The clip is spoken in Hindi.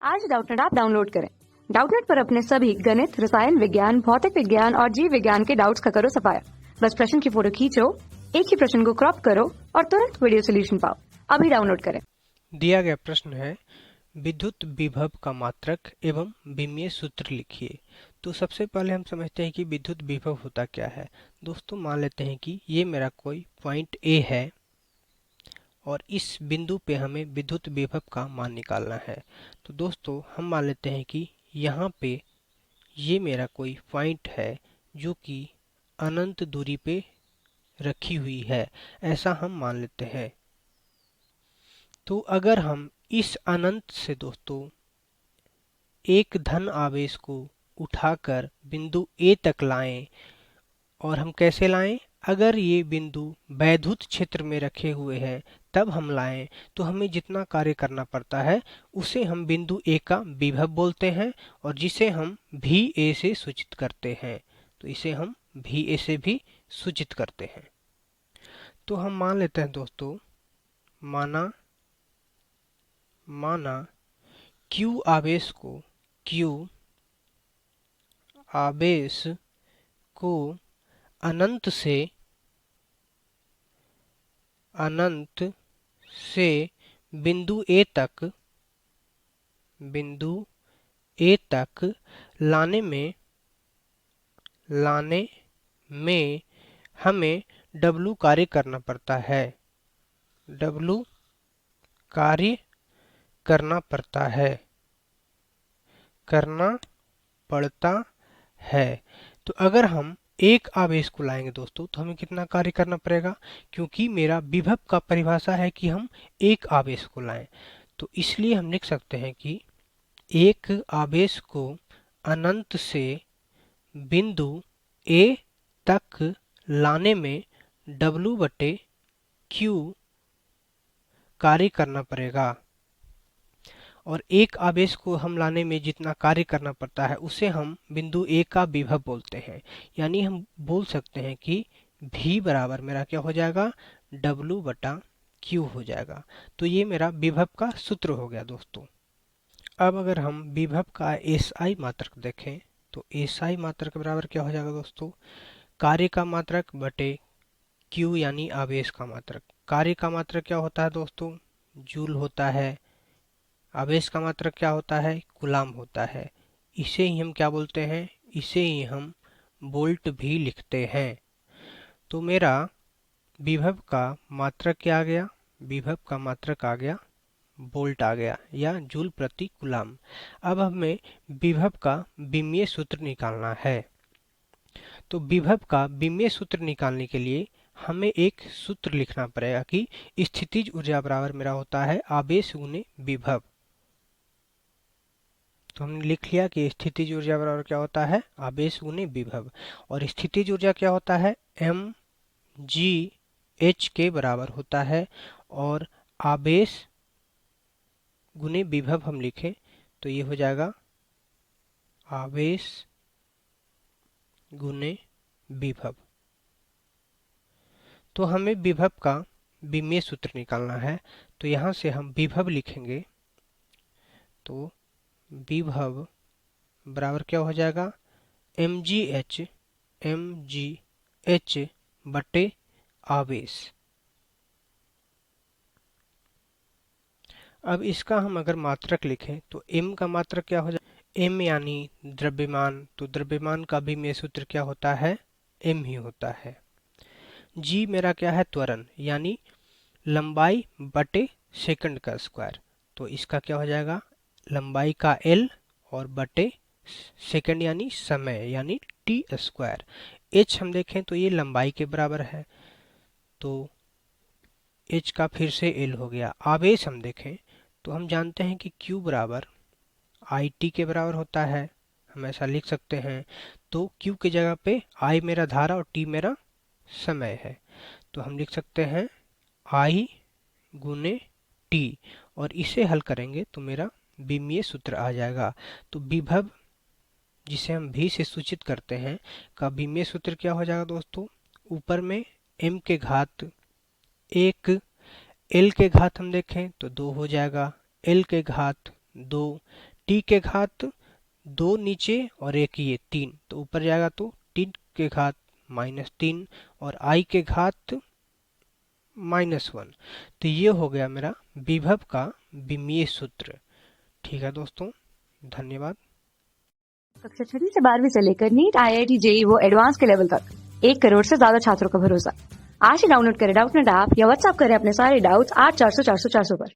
आज डाउटनेट ऐप डाउनलोड करें। डाउटनेट पर अपने सभी गणित, रसायन विज्ञान, भौतिक विज्ञान और जीव विज्ञान के डाउट्स का करो सफाया। बस प्रश्न की फोटो खींचो, एक ही प्रश्न को क्रॉप करो और तुरंत वीडियो सोल्यूशन पाओ। अभी डाउनलोड करें। दिया गया प्रश्न है विद्युत विभव का मात्रक एवं विमीय सूत्र लिखिए। तो सबसे पहले हम समझते हैं कि विद्युत विभव होता क्या है। दोस्तों मान लेते हैं कि ये मेरा कोई पॉइंट ए है और इस बिंदु पे हमें विद्युत विभव का मान निकालना है। तो दोस्तों हम मान लेते हैं कि यहाँ पे ये मेरा कोई पॉइंट है जो कि अनंत दूरी पे रखी हुई है, ऐसा हम मान लेते हैं। तो अगर हम इस अनंत से दोस्तों एक धन आवेश को उठाकर बिंदु ए तक लाएं, और हम कैसे लाएं, अगर ये बिंदु वैद्युत क्षेत्र में रखे हुए हैं तब हम लाएं, तो हमें जितना कार्य करना पड़ता है उसे हम बिंदु ए का विभव बोलते हैं और जिसे हम भी ए से सूचित करते हैं। तो इसे हम भी ए से भी सूचित करते हैं। तो हम मान लेते हैं दोस्तों, माना Q आवेश को अनंत से बिंदु ए तक लाने में हमें W कार्य करना पड़ता है। W कार्य करना पड़ता है। तो अगर हम एक आवेश को लाएंगे दोस्तों तो हमें कितना कार्य करना पड़ेगा, क्योंकि मेरा विभव का परिभाषा है कि हम एक आवेश को लाएं। तो इसलिए हम लिख सकते हैं कि एक आवेश को अनंत से बिंदु ए तक लाने में W/Q कार्य करना पड़ेगा, और एक आवेश को हम लाने में जितना कार्य करना पड़ता है उसे हम बिंदु ए का विभव बोलते हैं। यानी हम बोल सकते हैं कि V बराबर मेरा क्या हो जाएगा, W/Q हो जाएगा। तो ये मेरा विभव का सूत्र हो गया दोस्तों। अब अगर हम विभव का SI मात्रक देखें तो SI मात्रक बराबर क्या हो जाएगा दोस्तों, कार्य का मात्रक बटे Q यानी आवेश का मात्रक। कार्य का मात्रक क्या होता है दोस्तों, जूल होता है। आवेश का मात्रक क्या होता है, कूलाम होता है। इसे ही हम क्या बोलते हैं, इसे ही हम वोल्ट भी लिखते हैं। तो मेरा विभव का मात्रक क्या आ गया, विभव का मात्रक आ गया वोल्ट आ गया, या जूल प्रति कूलाम। अब हमें विभव का विमीय सूत्र निकालना है। तो विभव का विमीय सूत्र निकालने के लिए हमें एक सूत्र लिखना पड़ेगा कि स्थितिज ऊर्जा बराबर मेरा होता है आवेश गुने विभव। तो हमने लिख लिया कि स्थितिज ऊर्जा बराबर क्या होता है, आवेश गुने विभव, और स्थितिज ऊर्जा क्या होता है, mgh के बराबर होता है। और आवेश गुने विभव हम लिखें तो ये हो जाएगा आवेश गुने विभव। तो हमें विभव का विमीय सूत्र निकालना है। तो यहाँ से हम विभव लिखेंगे तो विभव बराबर क्या हो जाएगा, mgh बटे आवेश। अब इसका हम अगर मात्रक लिखें तो m का मात्रक क्या हो जाएगा, m यानी द्रव्यमान। तो द्रव्यमान का विमीय सूत्र क्या होता है, m ही होता है। g मेरा क्या है, त्वरण यानी लंबाई बटे सेकंड का स्क्वायर। तो इसका क्या हो जाएगा, लंबाई का L और बटे सेकंड यानी समय यानी t स्क्वायर। h हम देखें तो ये लंबाई के बराबर है, तो h का फिर से L हो गया। आवेश हम देखें तो हम जानते हैं कि Q बराबर IT के बराबर होता है, हम ऐसा लिख सकते हैं। तो Q की जगह पे I मेरा धारा और T मेरा समय है, तो हम लिख सकते हैं I गुने T, और इसे हल करेंगे तो मेरा विमीय सूत्र आ जाएगा। तो विभव जिसे हम V से सूचित करते हैं का विमीय सूत्र क्या हो जाएगा दोस्तों, ऊपर में m के घात 1, L के घात हम देखें तो 2 हो जाएगा, L के घात 2, टी के घात 2 नीचे और एक ये 3, तो ऊपर जाएगा तो टी के घात -3 और आई के घात -1। तो ये हो गया मेरा विभव का विमीय सूत्र। ठीक है दोस्तों, धन्यवाद। कक्षा 6वीं से 12वीं से लेकर नीट, IIT, JEE वो एडवांस के लेवल तक 1 करोड़ से ज्यादा छात्रों का भरोसा। आज ही डाउनलोड करें डाउटनेट ऐप या व्हाट्सएप करें अपने सारे डाउट्स 8400 400 400 पर।